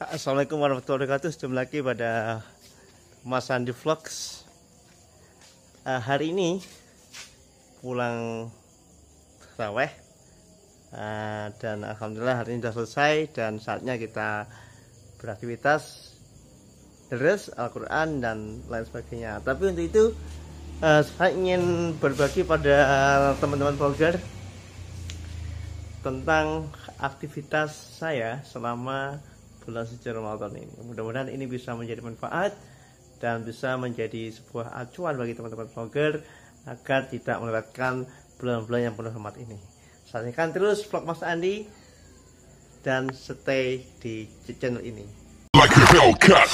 Assalamualaikum warahmatullahi wabarakatuh. Jumpa lagi pada Mas Andi Vlogs. Hari ini pulang taraweh, dan alhamdulillah hari ini sudah selesai dan saatnya kita beraktivitas deres Al-Quran dan lain sebagainya. Tapi untuk itu saya ingin berbagi pada teman-teman vlogger tentang aktivitas saya selama bulan suci Ramadan ini. Mudah-mudahan ini bisa menjadi manfaat dan bisa menjadi sebuah acuan bagi teman-teman vlogger agar tidak melewatkan bulan-bulan yang penuh rahmat ini. Saksikan terus vlog Mas Andi dan stay di channel ini. Like a Hellcat.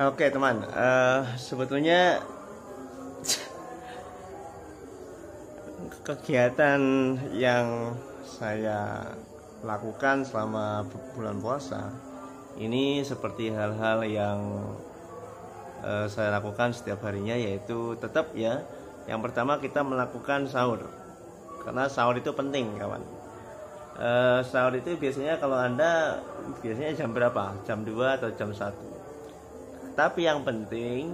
Oke teman, sebetulnya kegiatan yang saya lakukan selama bulan puasa ini seperti hal-hal yang saya lakukan setiap harinya, yaitu tetap ya, yang pertama kita melakukan sahur, karena sahur itu penting kawan. Sahur itu biasanya kalau Anda biasanya jam berapa? Jam 2 atau jam 1. Tapi yang penting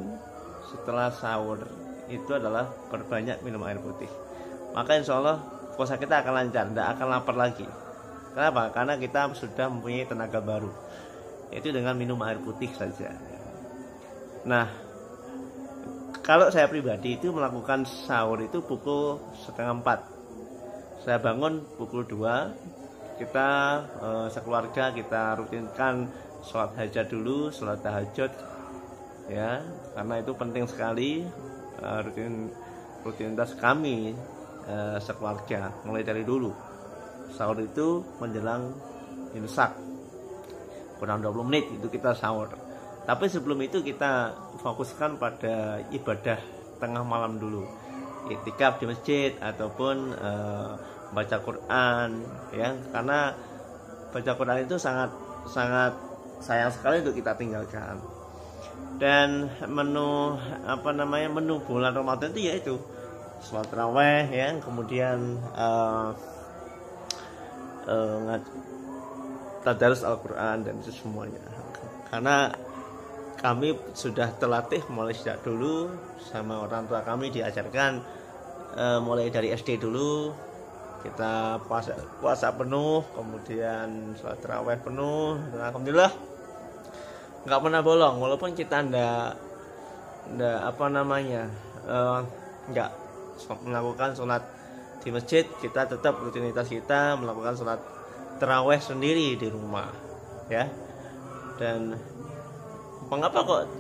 setelah sahur itu adalah perbanyak minum air putih. Maka insya Allah puasa kita akan lancar, tidak akan lapar lagi. Kenapa? Karena kita sudah mempunyai tenaga baru, yaitu dengan minum air putih saja. Nah, kalau saya pribadi itu melakukan sahur itu pukul 3:30. Saya bangun pukul 2. Kita sekeluarga kita rutinkan sholat hajat dulu, sholat tahajud ya, karena itu penting sekali. Rutinitas kami sekeluarga mulai dari dulu sahur itu menjelang imsak kurang 20 menit itu kita sahur. Tapi sebelum itu kita fokuskan pada ibadah tengah malam dulu, iktikaf di masjid ataupun baca Quran ya, karena baca Quran itu sangat sayang sekali untuk kita tinggalkan. Dan menu bulan Ramadan itu yaitu sholat taraweh ya, kemudian tadarus Al-Quran dan itu semuanya. Karena kami sudah terlatih mulai sejak dulu, sama orang tua kami diajarkan mulai dari SD dulu kita puasa penuh, kemudian sholat taraweh penuh, dan alhamdulillah nggak pernah bolong, walaupun kita nggak melakukan sholat di masjid, kita tetap rutinitas kita melakukan sholat taraweh sendiri di rumah ya. Dan mengapa kok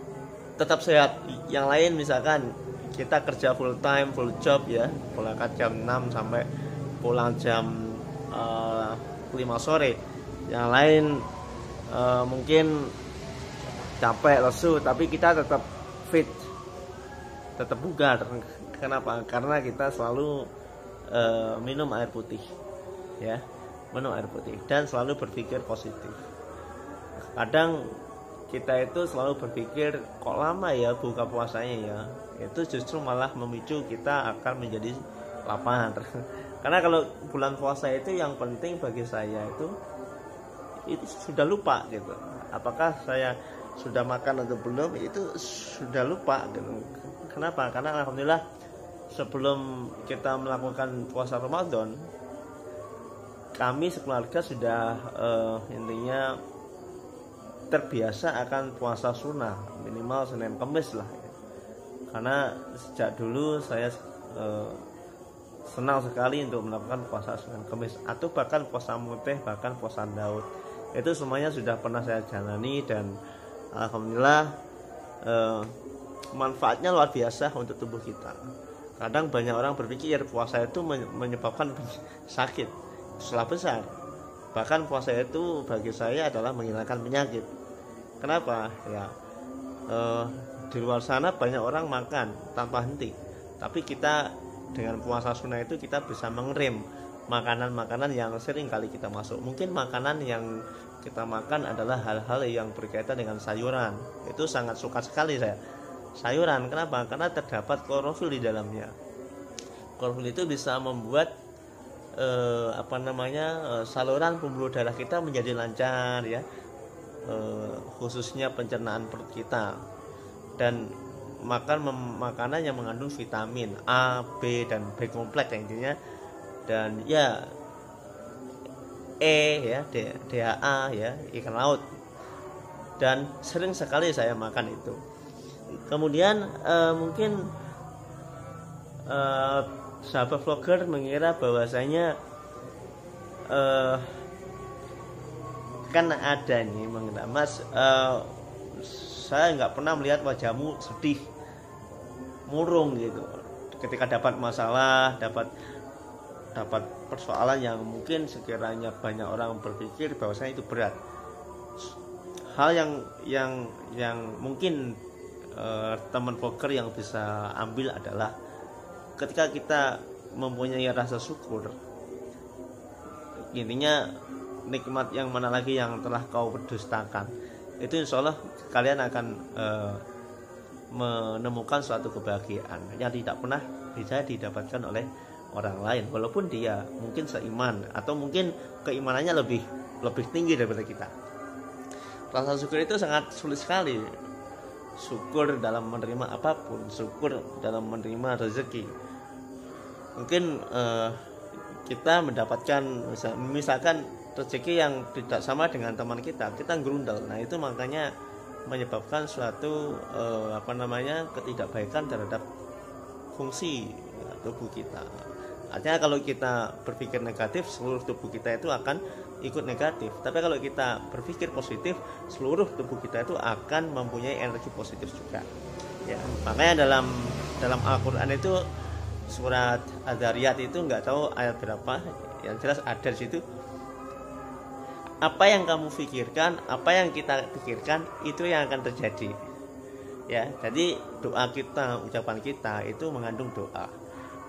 tetap sehat? Yang lain misalkan kita kerja full time, full job ya, berangkat jam 6 sampai pulang jam 5 sore. Yang lain mungkin capek, lesu, tapi kita tetap fit, tetap bugar. Kenapa? Karena kita selalu minum air putih ya, minum air putih dan selalu berpikir positif. Kadang kita itu selalu berpikir kok lama ya buka puasanya ya, itu justru malah memicu kita akan menjadi lapar. Karena kalau bulan puasa itu yang penting bagi saya itu sudah lupa gitu, apakah saya sudah makan atau belum, itu sudah lupa gitu. Kenapa? Karena alhamdulillah sebelum kita melakukan puasa Ramadan, kami sekeluarga sudah intinya terbiasa akan puasa sunnah minimal Senin Kamis lah, karena sejak dulu saya senang sekali untuk melakukan puasa Senin Kamis atau bahkan puasa mutih, bahkan puasa Daud. Itu semuanya sudah pernah saya jalani dan alhamdulillah manfaatnya luar biasa untuk tubuh kita. Kadang banyak orang berpikir puasa itu menyebabkan sakit, salah besar. Bahkan puasa itu bagi saya adalah menghilangkan penyakit. Kenapa? Ya di luar sana banyak orang makan tanpa henti, tapi kita dengan puasa sunnah itu kita bisa mengerem makanan-makanan yang sering kali kita masuk. Mungkin makanan yang kita makan adalah hal-hal yang berkaitan dengan sayuran. Itu sangat suka sekali saya sayuran. Kenapa? Karena terdapat klorofil di dalamnya. Klorofil itu bisa membuat saluran pembuluh darah kita menjadi lancar ya, khususnya pencernaan perut kita. Dan makanan yang mengandung vitamin A, B dan B kompleks intinya, dan ya E ya, DHA ya, ikan laut. Dan sering sekali saya makan itu. Kemudian mungkin sahabat vlogger mengira bahwasanya kan ada nih mengenai Mas, saya nggak pernah melihat wajahmu sedih murung gitu ketika dapat masalah, dapat persoalan yang mungkin sekiranya banyak orang berpikir bahwasanya itu berat. Hal yang mungkin teman vlogger yang bisa ambil adalah ketika kita mempunyai rasa syukur, intinya nikmat yang mana lagi yang telah kau berdustakan, itu insya Allah kalian akan menemukan suatu kebahagiaan yang tidak pernah bisa didapatkan oleh orang lain, walaupun dia mungkin seiman atau mungkin keimanannya lebih tinggi daripada kita. Rasa syukur itu sangat sulit sekali. Syukur dalam menerima apapun, syukur dalam menerima rezeki. Mungkin kita mendapatkan misalkan rezeki yang tidak sama dengan teman kita gerundal. Nah itu makanya menyebabkan suatu ketidakbaikan terhadap fungsi tubuh kita. Artinya kalau kita berpikir negatif, seluruh tubuh kita itu akan ikut negatif. Tapi kalau kita berpikir positif, seluruh tubuh kita itu akan mempunyai energi positif juga. Ya, makanya dalam Al-Qur'an itu surat Az-Zariyat itu nggak tahu ayat berapa, yang jelas ada di situ. Apa yang kamu pikirkan, apa yang kita pikirkan, itu yang akan terjadi. Ya, jadi doa kita, ucapan kita itu mengandung doa.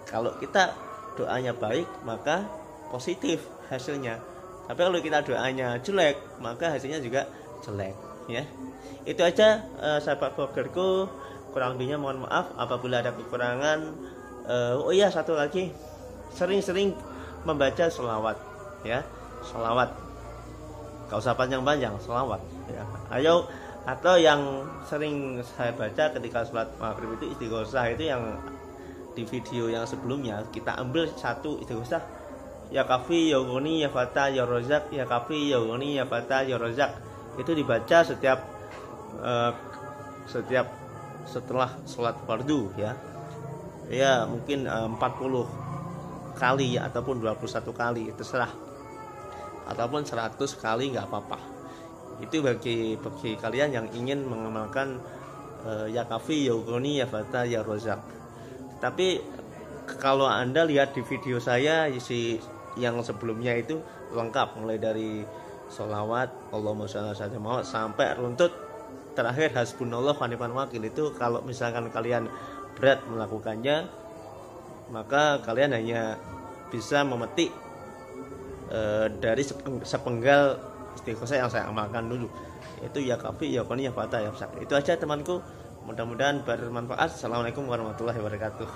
Kalau kita doanya baik, maka positif hasilnya. Tapi kalau kita doanya jelek, maka hasilnya juga jelek. Ya, itu aja sahabat vloggerku. Kurang lebihnya mohon maaf apabila ada kekurangan. Oh iya, satu lagi, sering-sering membaca sholawat. Ya, sholawat. Gak usah panjang-panjang, sholawat. Ya, ayo. Atau yang sering saya baca ketika sholat maghrib itu istighosah, itu yang di video yang sebelumnya kita ambil satu istighosah, ya kafi ya ghani ya fata ya rozak, ya kafi ya ghani ya fata ya rozak. Itu dibaca setiap setelah sholat fardu ya. Ya mungkin 40 kali ya, ataupun 21 kali terserah, ataupun 100 kali nggak apa-apa. Itu bagi kalian yang ingin mengamalkan ya kafi ya ghani ya fata ya rozak. Tapi kalau Anda lihat di video saya yang sebelumnya itu lengkap, mulai dari sholawat Allahumma sholli ala sayyidina Muhammad sampai runtut terakhir hasbunallah wa ni'mal wakil. Itu kalau misalkan kalian berat melakukannya, maka kalian hanya bisa memetik dari sepenggal istighosah yang saya amalkan dulu, itu ya kafi ya ghani ya fata ya rozak. Itu aja temanku, mudah-mudahan bermanfaat. Assalamualaikum warahmatullahi wabarakatuh.